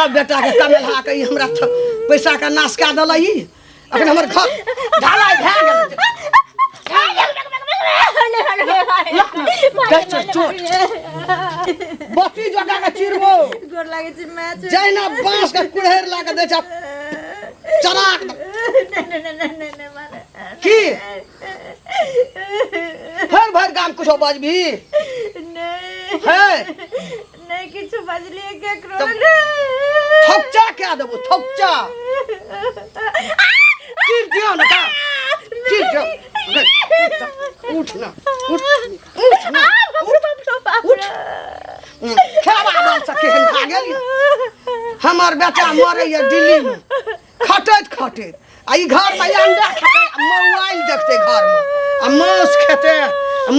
सब बेटा के कमेला के हमरा पैसा का नाश का दलई अपन हमर घर ढालाई भए गेल बत्ती जगा के चिरबो गोर लागे छी मैच जैना बांस के कुड़हेर ला के दे छ चराक नहीं मारे की हर भर गाम कुछ बजबी नहीं है नहीं किछ बजलिए केकरो थपचा क्या देबो थपचा चिर दियो ना का चिर दियो उठ ना उठ ना खेबा बाल सके खा गेल हमर बेटा मरे ये दिल्ली में खटैत खटैत आ ई घर में अंडा खेते मोबाइल देखते घर में आ मांस खेते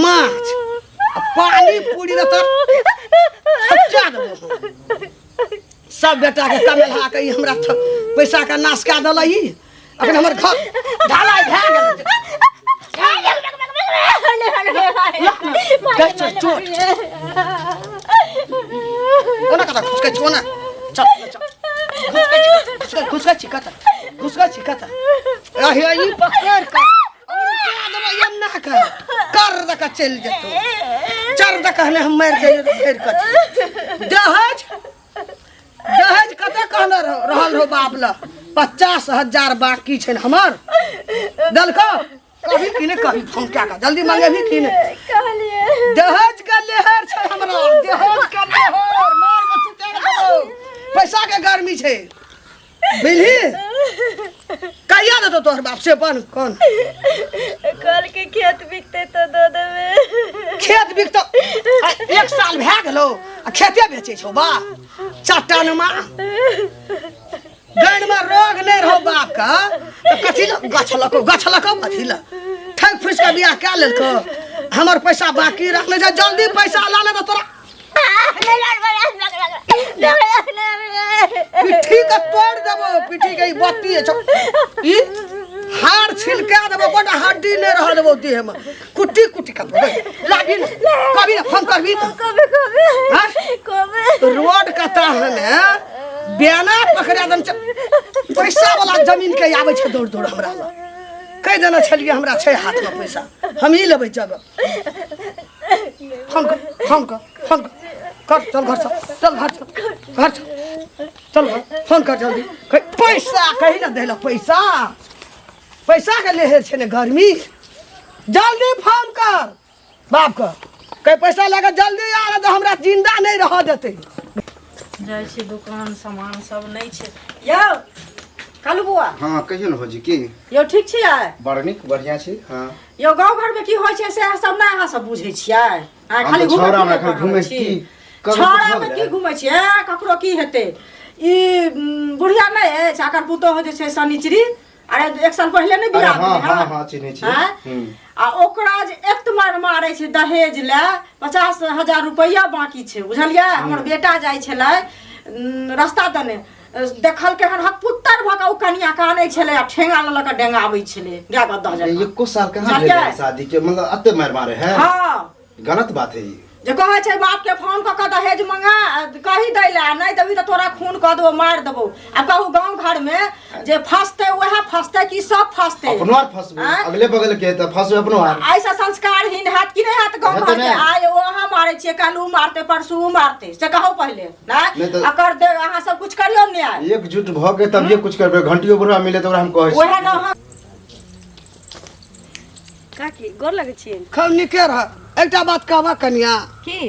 माछ आ पानी पूरी दे तो खच्चा देबो सब बेटा के कमेला के हमरा पैसा का नाश का दलई अपन हमर घर ढालाई भए गेल चोट ओना कता खुसके छोना चल चल घुसका चिकाता अहे ई पकड़ का और क्या दबा यन्ना का कर दका चल जतो चर दका ने हम मार गए फेर कर दहेज कते कहले रहल हो बापला 50,000 बाकी छै हमर दलको कभी किने कभी फोन क्या का जल्दी मांगे भी किने कहलिए दहेज का लेहर छै हमरा दहेज का लेहर मार के सुते देबो पैसा के गर्मी छै बिल्ही कहिया दे तो तोहर बाप से बन कौन कल के खेत बिकते तो दो देबे खेत बिकतो 1 साल भए गेलो आ खेते बेचे छौ बा चट्टान में गण में रोग नहीं रहो बाप का तो कथी गछलको कथी ला ठग फुस के बियाह क्या लेलको हमर पैसा बाकी रख ले जा जल्दी पैसा ला ले तो तोरा पिठी का तोड़ देबो पिठी के बत्ती है ई हार छिलका देबो बड़ा हड्डी नहीं रह देबो देह में कुट्टी का लागी ना कभी ना फोन करबी कबे रोड का ताहने बेना पकड़ा दम पैसा वाला जमीन के आवे छै दौड़ हमरा लग कह देना छलिए हमरा छै हाथ में पैसा हम ही लेबै जगह फोन कर चल घर चल फोन कर जल्दी पैसा कही ना देला पैसा के लेहे छै ने गर्मी जल्दी फोन कर बाप का कहीं पैसा लेके जल्दी आ तो हमरा जिंदा नहीं रह देते जाय छी दुकान सामान सब नहीं छै यौ कालू बुआ हां कहियो न होजी की यौ ठीक छियै बड़ नीक बढ़िया छी हां यौ गांव घर में की होय छै से सब ना अहाँ सब बुझै छियै आ खाली छौरा में घुमै छी छौरा में की घुमै छियै ककरो की हेतै ई बुढ़िया नै है चाकर पुतो हो जे छै शनिचरी अरे 1 साल पहले नहीं बियाह भेलै हां चिन्है छी आ ओकरा जे एक मार मारै छै दहेज ले 50,000 रुपया बाकी छै बुझलियै हमर बेटा जाय छलै रास्ता दने देखल के हन हक पुत्तर भका उ कनिया कानै छलै आ ठेंगा ल के डेंगाबै छलै गाय गद्दा जका 1 साल कहां भेलै शादी के मतलब अत्ते मार मारे है हां गलत बात है ये जे कहै छै बाप के फोन क के दहेज मंगा कहि दै ला नहीं देबी त तोरा खून क देबो मार देबो आ कहू गांव घर में जे फसते वह फसते की सब फसते अपनोर फसबे अगले बगल के त फसबे अपनोर ऐसा संस्कारहीन हाथ की नहीं हाथ गांव घर में आय वहां मारे छे कालू मारते परसू मारते से कहो पहले ना अकर दे अहाँ सब कुछ करियो न्याय एकजुट भ के तब ये कुछ करबे घंटियो बुढ़ा मिले त हम कहै छी ओहे न काकी गोर लगे छी खब निके रह एकटा बात कहबा कनिया की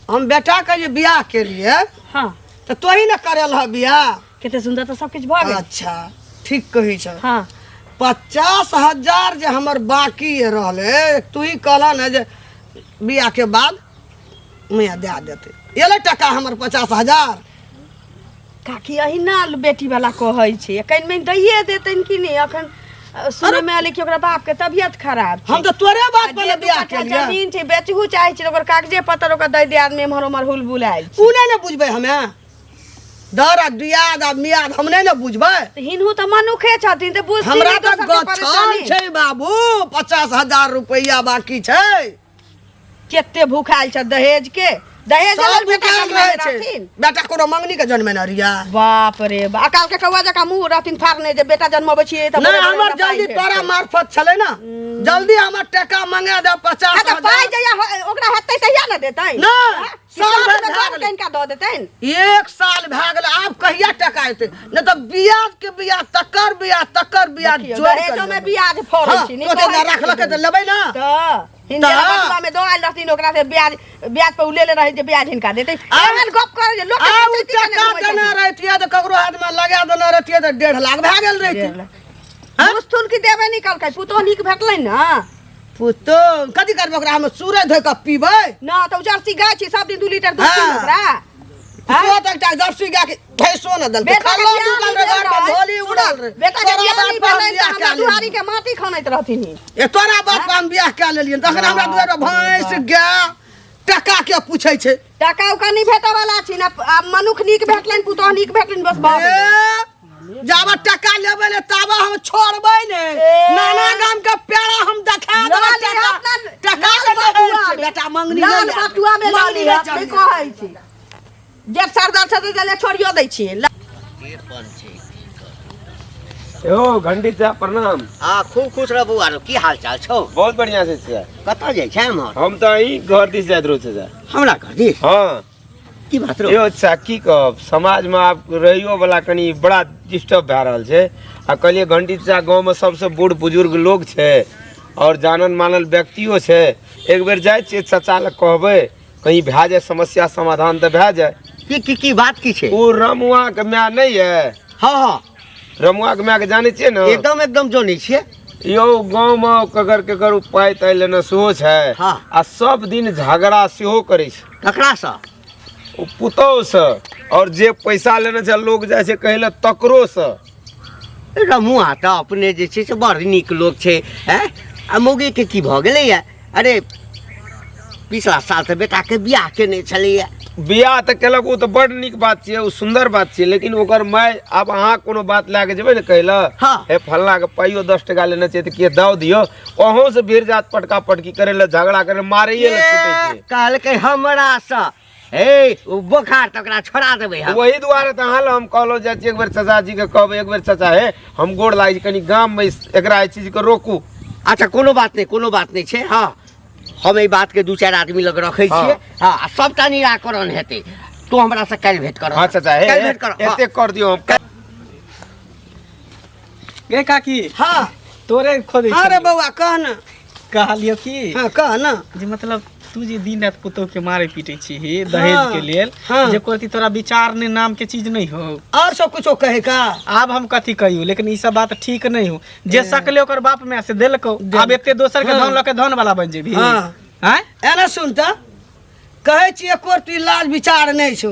हम बेटा के जे बियाह के लिए हां तो तोही न करल ह बियाह केते सुंदर तो सब कुछ भ गेल अच्छा ठीक कही छ हां 50,000 जे हमर बाकी रहले तू ही कहला न जे बियाह के बाद मैं दे देते एले टका हमर 50,000 काकी यही ना बेटी वाला कहै छै कहीं में दैए देतन कि नहीं अखन सुने में आले कि ओकरा बाप के तबियत खराब छै हम तो तोरे बात पर बियाह के लिए जमीन छै बेचहु चाहे छै ओकर कागजे पत्तर ओकर दे दे आदमी हमर हमर हुलबुलाइल उ नहीं न बुझबे हमें दर दियाद आ मियाद हम नहीं न बुझबे हिनहु त मनुखे छथिन त बुझ हमरा त गछल छै बाबू 50,000 रुपया बाकी छै केते भूखाइल छ दहेज के दहेज सब लेल बेटा बुकाल जन्माए रहे छै रहथिन। बेटा कोनो मंगनी के जन्मे न रिया बाप रे बा अकाल के कौआ जका मुंह रहथिन फाड़ने जे बेटा जन्मबै छियै त नहीं हमर जल्दी तोरा मार्फत छले ना जल्दी हमर टका मंगा दे 50,000 पाई जया ओकरा हेतै तहिया न देतै ना साल साल में भर दो कनिका दऽ देतैन। 1 साल भए गेल आब कहिया टका एतै न त बियाज के बियाज तकर बियाज जोड़ दहेजो में बियाज फोड़ै छी तो ते रखलक त लेबै ना त हिंदीला बटुआ में दो आइल रहथिन ओकरा से ब्याज पे उलेले रहे जे ब्याज हिनका देतै एहन गप करे जे लोक आ उ टका देना रहतिया त ककरो हाथ में लगा देना रहतिया त 1.5 लाख भए गेल रहतिया मुस्तुल की देबे निकलकै पुतो नीक भेटलै न पुतो कथि करबै ओकरा हम सूरज धोइ के पीबै ना त जर्सी गाय छी सब दिन 2 लीटर दूध पी ओकरा सो तक जर्सी गाय के भैंसो न दल बेटा खालो दुकान रे घर में धोली उड़ल रे बेटा के बियाह नहीं भेलै त हमरा दुआरी के माटी खनैत रहथिन ए तोरा बाप हम बियाह कए लेलियन तखन हमरा दुआरे भैंस गाय टका के पूछै छै टका उका नहीं भेटै वाला छी ना मनुख नीक भेटलैन पुतो नीक भेटलैन बस बात जाबा टका लेबै ले ताबा हम छोड़बै ने नाना गाम के पेड़ा हम देखा देबै टका बेटा मंगनी लाल बटुआ में लाली है कहै छी जे सरदार से दे छोड़ियो दै छी ओ घंटी चा प्रणाम। हाँ खूब खुश रह बउआ रो की हाल चाल छौ बहुत बढ़िया से छै। कतऽ जाइ छै हम तो ई घर दिस जाइत रहै छै। हमरा घर दिस हाँ की बात रो यो अच्छा की कहब समाज में आप रहियो वाला कनी बड़ा डिस्टर्ब भए रहल छै आ कहलिए घंटी चा गांव में सबसे बूढ़ बुजुर्ग लोग छै और जानल मानल व्यक्तियो छै एक बेर जाय छियै चाचा लग कहबै कहीं भए जाए समस्या समाधान तो भए जाए। की बात की छै ओ रमुआ के माय नहीं है हाँ रमुआ के माय के जाने छियै ना एकदम जानै छियै यो गांव में ककर उपाय तय लेना सेहो छै हाँ। आ सब दिन झगड़ा सेहो करे छै ककरा सँ ओ पुतौह से और जे पैसा लेने छै लोग जाय छै कहले तकरो से रमुआ तऽ अपने जे छै से बड़ नीक लोग छै हैं आ मौगी के की भऽ गेलैया अरे पिछला साल तऽ बेटा के बियाह केने छलैया बियाह तऽ केलक ओ तऽ बड़ नीक बात छियै ओ सुंदर बात छियै लेकिन ओकर माय आब अहाँ कोनो बात लए के जेबै ने कहले हाँ। हे फल्ला के पाइयो 10 टका लेने छै तऽ के दऽ दियो अहों से भीड़ जात पटका पटकी करे ले झगड़ा करे मारैये ले छूटे छै कहलकै हमरा सँ हे ओ बोखार तऽ ओकरा छोड़ा देबै हम वही दुआरे तऽ अहाँ हम कहलो जाइ छी एक बेर चाचा जी के कहबै एक बेर चाचा हे हम गोड़ लागै छी कनी गाम में एकरा एहि चीज के रोकू। अच्छा कोनो बात नहीं छै हाँ हम एहि बात के 2-4 आदमी लग रखै छियै हाँ सबटा निराकरण हेतै तो हमरा से काल्हि भेंट कर। हाँ चाचा हे काल्हि भेंट कर एते कर दियो हम गे काकी हाँ तोरे खोदे अरे बउआ कह न कहलियो कि हाँ कह न जे मतलब तू जे दिन रात पुतोह के मारे पीटे छी दहेज के लेल हाँ। जे कोती तोरा विचार ने नाम के चीज नहीं हो और सब कुछ कहे का आब हम कथी कहियो लेकिन ई सब बात ठीक नहीं हो जे सकले ओकर बाप में से देलको आब एते दोसर के धन लके धन वाला बन जेबी हाँ। हैं एना सुन त कहे छी एको लाज विचार नहीं छो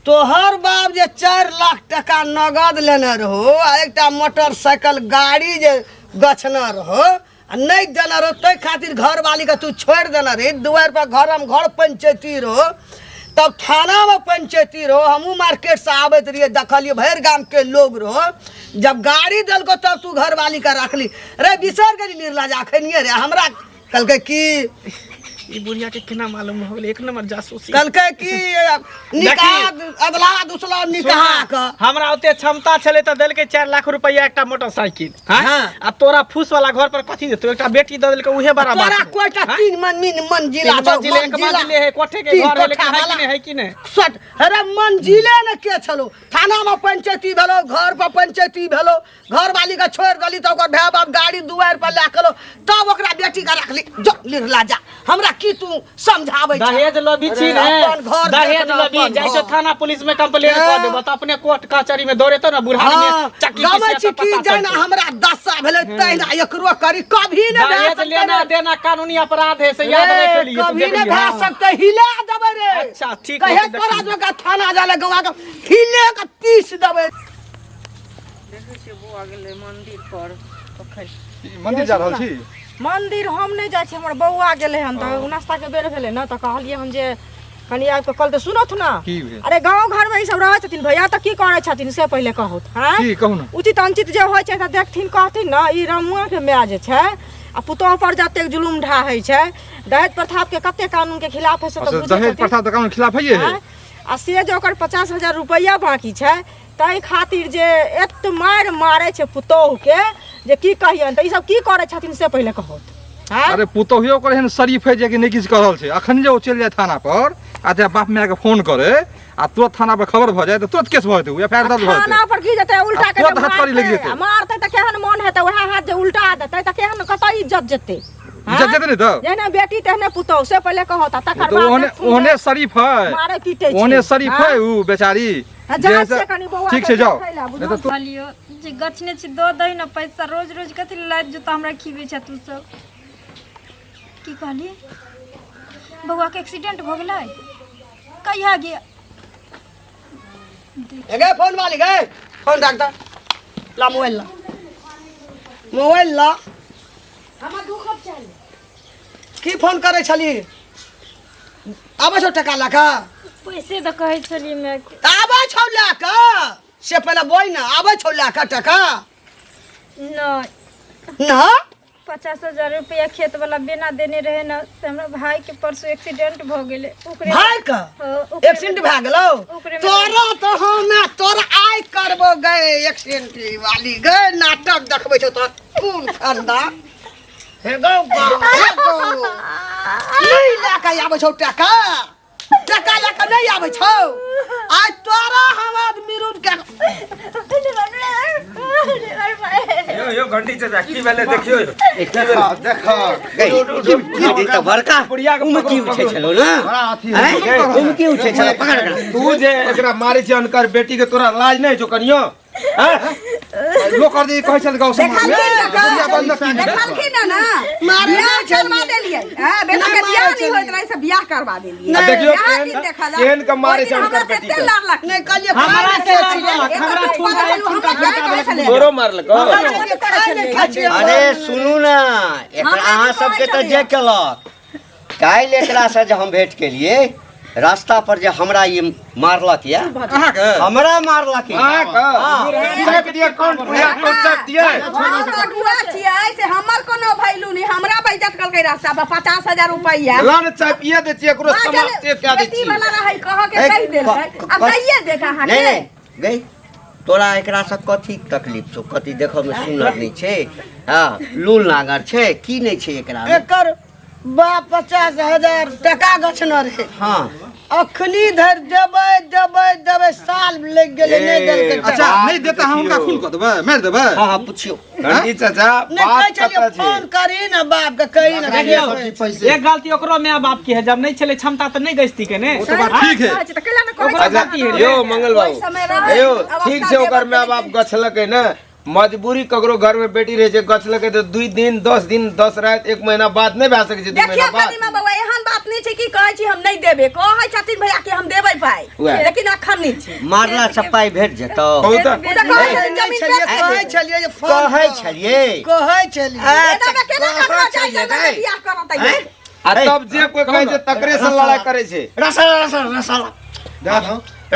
तोहर बाप जे 4 लाख टका नगद लेने रहो आ एकटा मोटरसाइकिल गाड़ी जे गछना रहो आ नहीं देना रहो तै खातिर घर वाली के तू छोड़ देना रे दुआर पर घर पंचायती रहो तब थाना में पंचायती रहो हमू मार्केट से आबत रहिए देखलिए भर गांव के लोग रहो जब गाड़ी दलको तब तू घर वाली का रखली रे बिसर गली निर्लज अखनिए रे हमरा कल की ई बुढ़िया के केना मालूम हो गेल एक नंबर जासूसी कल की निकाह अदला दूसरा निकाह का हमरा ओते क्षमता छले त देल के 4 लाख रुपया एकटा मोटरसाइकिल हाँ। आ तोरा फूस वाला घर पर कथी देतो एकटा बेटी द देल के उहे बड़ा बात तोरा है। कोइटा हाँ? 3 मंजिला मंजिले एक मंजिले है कोठे के घर है लेकिन है कि नहीं सट अरे मंजिले न के छलो थाना में पंचायती भेलो घर पर पंचायती भेलो घर वाली का छोड़ दली तो ओकर भाई बाप गाड़ी दुआर पर ला कलो तब ओकरा बेटी का रखली जो लिरला जा हमरा की तू समझाबै छ दहेज लबी छी ने दहेज लबी जाय छो थाना पुलिस में कंप्लेंट कर देबो त अपने कोर्ट कचहरी में दौड़ेतो ना बुढ़ानी में चक्की गामै छी की जाना हमरा दशा भेलै तैना एकरो करी कभी न दहेज लेना देना कानूनी अपराध है से याद रख लियो कभी न भए सकते हिला देबै रे अच्छा ठीक कहे है तोरा जो का थाना जाले गवा के हिले के 30 देबै मंदिर जा रहल छी मंदिर हम नहीं जाय छी हमर बौआ गेले हन त नाश्ता के बेर भेले न त कहलिए हम जे कनी आब के कल त सुनत ना अरे गांव घर में ई सब रहै छथिन भैया त की करै छथिन से पहिले कहत हां की कहू ना उचित अनुचित जे होय छै त देखथिन कहथिन न ई रमुआ के माय जे छै आ पुतोह पर जतेक जुलुम ढा होइ छै दहेज प्रथा के कते कानून के खिलाफ है से तो दहेज प्रथा तो कानून खिलाफ है आ से जे ओकर 50,000 रुपया बाकी छै ताहि खातिर जे एत मार मारै छै पुतोह के जे की कहियन त ई सब की करै छथिन से पहिले कहत। अरे पुतोहियो ओकर एहन शरीफ है जे कि नहीं किछु कह रहल छै। अखन जे ओ चलि जाए थाना पर आ ते बाप माय के फोन करे आ तुरंत थाना पर खबर भ जाए त तुरंत केस भ जेतै, एफआईआर दर्ज भ जेतै। थाना पर की जेतै उल्टा के तुरंत हथकड़ी लग जेतै। मारतै त केहन मन हेतै, ओहा हाथ जे उल्टा देतै त केहन कतऽ इज्जत जेतै। इज्जत जेतै नहीं त जेहने बेटी तेहने पुतोह से पहिले कहता तकर तो बाद ओहने शरीफ है, मारे पीटे छै ओहने शरीफ है उ बेचारी। ठीक छै जाओ नहीं तो तू लियो जे गछने छी दो दही न पैसा रोज रोज कथि लाइट जूता हमरा खीबे छ तू सब की कहली बउआ के एक्सीडेंट भ गेलै कहिया गया गे फोन वाली गे फोन रख द ला मोबाइल ला हमरा दुख चाहिए की फोन करे छली आबै छौ टका ला का पैसे तो कहै छली मैं आबै छौ ला का से पहले बोल ना आबै छौ ला का टका नहीं ना 50,000 रुपया खेत वाला बिना देने रहे ना से हमरा भाई के परसों एक्सीडेंट भ गेलै ओकरे भाई का एक्सीडेंट भ गेलो तोरा तो हमे तोरा आइ करबो गए एक्सीडेंट वाली गए नाटक देखबै छौ तो खून खंदा हे गो नहीं ला के आबै छौ टका टका ला के नहीं आबै छौ आज तोरा हमर मिरुन के यो घंटी चाचा की भेले देखियो देखा गई तो बड़का उमे की उठे छलो ना हैं उमे की उठे छलो पकड़ के तू जे एकरा मारे छै अनकर बेटी के तोरा लाज नहीं छौ कनियो लोग कर दी कहै छल गांव समाज में दुनिया बंद की देखलखिन ना मारना करवा देलियै हां बेटा के बियाह नहीं होइत रहे से बियाह करवा देलियै आ देखियो केहन के मारे छै अनकर बेटी के नहीं कहलिए हमरा से हमरा तोरो मारलको अरे सुनू ना एकरा अहाँ सबके तो जे केलक काल्हि एकरा से जे हम भेंट केलिए रास्ता पर जे हमरा ये मारलक या अहाँ के हमरा मारलक हां का के दिया कौन पुलिया को सब दिए अगुआ छियै से हमर कोनो भैलू नहीं हमरा बेइज्जत करके रास्ता पर 50,000 रुपया लान चापिए दे छी एकरो समाप्त क्या दे छी वाला रहै कह के कहि देलकै अब कहिए देखा हां नहीं नहीं गई तोरा एकरा से कथी तकलीफ छौ कथी देखो में सुनर नहीं छे हां लूल नागर छे की नहीं छे एकरा में एकर बा 50,000 टका गछना रहे हां अखनी धर देबै साल लग गेले नहीं देलकै अच्छा नहीं देता हम उनका खून कर देबै मार देबै हां हां पूछियो घंटी चाचा नहीं कहै बात छलिए कता फोन छै करी ना बाप के कही ना देखियो एक गलती ओकरो माय बाप की है जब नहीं चले क्षमता तो नहीं गस्ती के ने वो तो बात ठीक है त केला न कहै ओकरा गलती है यो मंगल बाबू यो ठीक छै ओकर माय बाप गछलकै ना मजबूरी ककरो घर में बेटी रहे छै गछलकै तो 2 दिन 10 दिन 10 रात 1 महीना बाद नहीं भए सकै छै 2 महीना देखिए बाद कदीमा बाबा एहन बात नहीं छै कि कहै छी हम नहीं देबे कहै छथिन भैया कि हम देबै पाई उएह। लेकिन अखन नहीं छै मारला छपाई भेट जेतौ बहुत कहै छलिए जे फोन कहै छलिए कहै छलिए एना केना करना चाहिए बियाह करत है आ तब जे कोई कहै छै तकरे से लड़ाई करे छै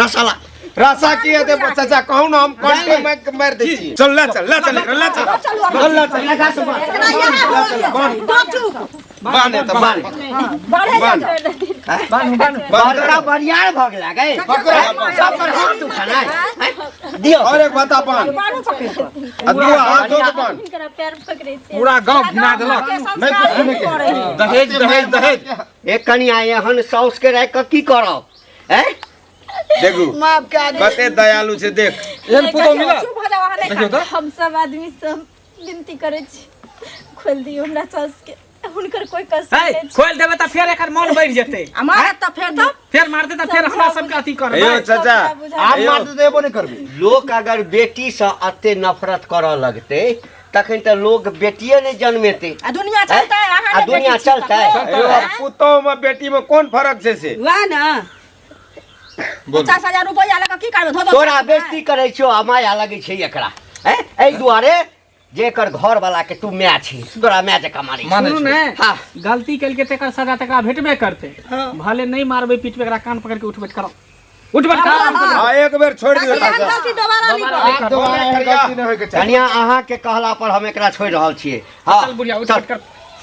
रसाला रासा की है चाचा कहू ना हम कौन मार दे छी चल ले चल बाने तो बाने बड़का बरियार भ गेला गए सब पर हाथ उठाना दियो और एक बता पान अदुआ हाथ धो के पान इनकरा पैर पकड़े छै पूरा गांव घिना देलक नहीं कुछ सुने के दहेज एक कनिया एहन साउस के रह के की करब हैं देखू माफ के आदमी कते दयालु छै देख एहन पुतो मिला चुप हो जाओ देखियो त हम सब आदमी सब विनती करे छी खोल दियो हमरा सास के हुनकर कोई कसर है नहीं छै खोल देबे त फेर एकर मन बढ़ जेतै हमारा त फेर मारते त फेर हमरा सब के अथी करबै अयो चाचा आप मार तो देबो नहीं करबे लोग अगर बेटी से अते नफरत करऽ लगते तखन त लोग बेटिए नहीं जन्मेते आ दुनिया चलता है आ दुनिया चलता है अयो पुतो में बेटी में कौन फर्क छै से वाह ना 50,000 रुपया लगा की करबे तोरा बेइज्जती करे छो आ माया लगे छै एकरा हैं एहि दुआरे जेकर घर वाला के तू माय छी तोरा माय जका मारी सुनू ने हां गलती कल के तेकर सजा तका भेटबे करते भले नहीं मारबे पीटबे एकरा कान पकड़ के उठबैठ करो उठबैठ करो हां एक बेर छोड़ दियो चाचा गलती दोबारा नहीं दोबारा गलती नहीं होय के चाहिए कनिया अहाँ के कहला पर हम एकरा छोड़ रहल छिए हां चल बुढ़िया उठबैठ कर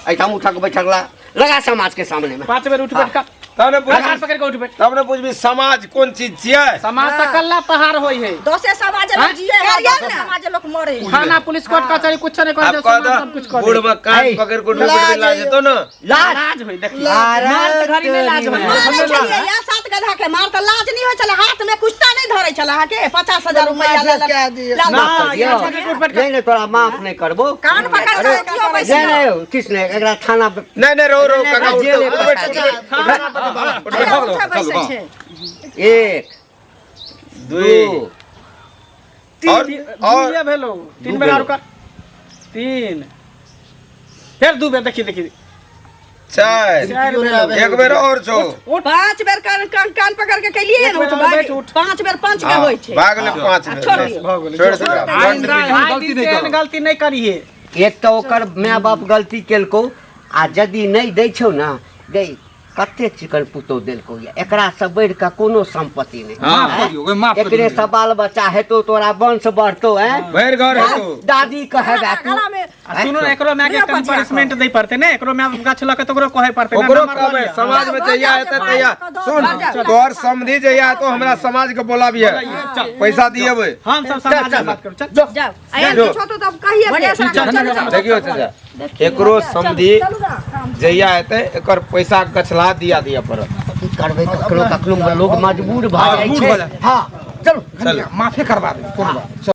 ऐठम उठक बैठकला लगा समाज के सामने में 5 बेर उठ बैठ का तब ने लगान पकड़ के उठ बैठ तब ने पूछबी समाज कोन चीज छियै समाज त कल्ला पहाड़ होई है दोसे समाज लोग जिए है समाज लोग मरे है थाना पुलिस कोर्ट कचहरी कुछ नहीं कर दे आप कह समाज सब कुछ कर बूढ़ दे में कान पकड़ के उठबे ला जेतो न लाज होई देखी मार त घरी में लाज होई मारे छलिए या 7 गधा के मार त लाज नहीं हो चला हाथ में कुछता नहीं धरे चला के 50,000 रुपया ले नहीं तोरा माफ नहीं करबो कान पकड़ के क्यों बैठ नहीं किसने एकरा थाना पे नहीं रो काका उठा बैठे छे 1 2 और ये भेलो 3 बेर और कर 3 फिर 2 बेर देखी 4 एक बेर और छो 5 बेर कान पकड़ के कलिए न बैठ उठ 5 बेर 5 के होय छे भाग ले 5 बेर छोड़ दे गलती नहीं करिए एक तो ओकर माय बाप गलती केलको आ यदि नहीं दै छौ ना गई कते चिकन पुतो देलको ये एकरा से बढ़ के कोनो संपत्ति नहीं माफ करियो माफ एकरे करियो से बाल बच्चा हेतो तोरा वंश बढ़तो है भैर घर हेतो दादी कहेगा तू गला में सुनो ना एकरो में के पनिशमेंट दे पड़ते ने एकरो में गाछ लके तो ओकरो कहे पड़ते ओकरो कहबे समाज में जइया हेते तइया सुन तोर समधी जइया तो हमरा समाज के बोलाबिए पैसा दिएबे हम सब समाज में बात करू चल जाओ आया पूछो तो तब कहिए देखियो चाचा एकरो समधी जइया हेते एकर पैसा गछला दिया पर करबे कखनो कखनो लोग मजबूर भ जाय छै हां चलो माफी करवा दे कोनो बात